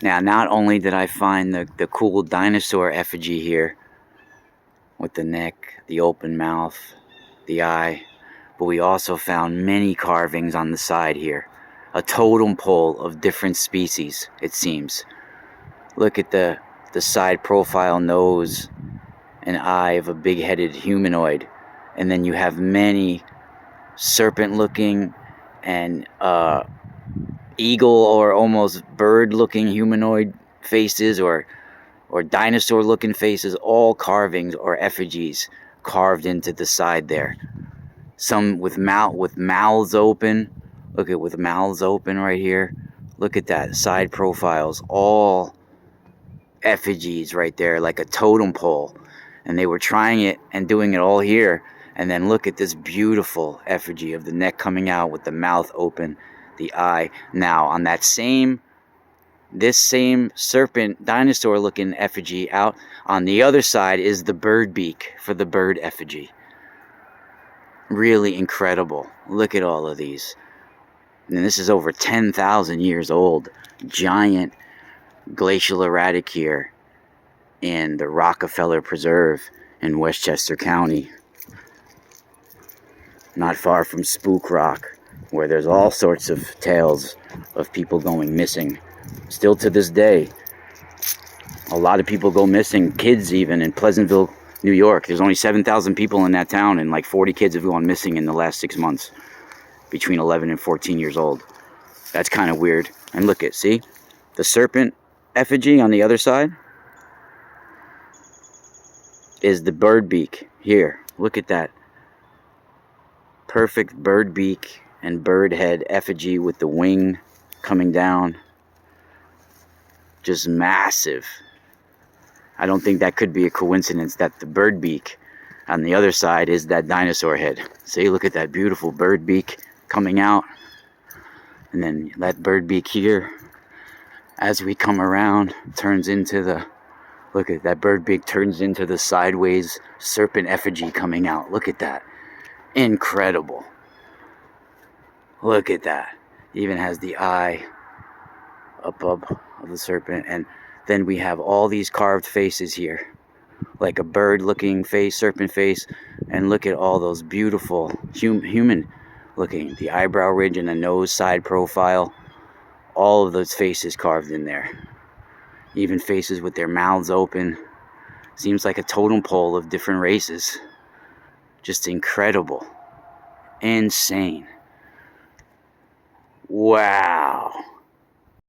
Now, not only did I find the cool dinosaur effigy here with the neck, the open mouth, the eye, but we also found many carvings on the side here. A totem pole of different species, it seems. Look at the side profile nose and eye of a big-headed humanoid. And then you have many serpent-looking and eagle or almost bird-looking humanoid faces or dinosaur-looking faces, all carvings or effigies carved into the side there. Some with mouths open. Look at with mouths open right here. Look at that, side profiles, all effigies right there, like a totem pole. And they were trying it and doing it all here. And then look at this beautiful effigy of the neck coming out with the mouth open, the eye. Now, on this same serpent dinosaur looking effigy out on the other side is the bird beak for the bird effigy. Really incredible. Look at all of these. And this is over 10,000 years old. Giant glacial erratic here in the Rockefeller Preserve in Westchester County. Not far from Spook Rock, where there's all sorts of tales of people going missing. Still to this day, a lot of people go missing, kids even, in Pleasantville, New York. There's only 7,000 people in that town, and like 40 kids have gone missing in the last 6 months, between 11 and 14 years old. That's kind of weird. And look at, see? The serpent effigy on the other side is the bird beak here. Look at that. Perfect bird beak and bird head effigy with the wing coming down. Just massive. I don't think that could be a coincidence that the bird beak on the other side is that dinosaur head. See, look at that beautiful bird beak coming out. And then that bird beak here, as we come around, turns into the, look at that bird beak turns into the sideways serpent effigy coming out. Look at that. Incredible. Look at that. Even has the eye up of the serpent. And then we have all these carved faces here, like a bird looking face, serpent face. And look at all those beautiful human looking, the eyebrow ridge and the nose side profile. All of those faces carved in there. Even faces with their mouths open. Seems like a totem pole of different races. Just incredible. Insane. Wow.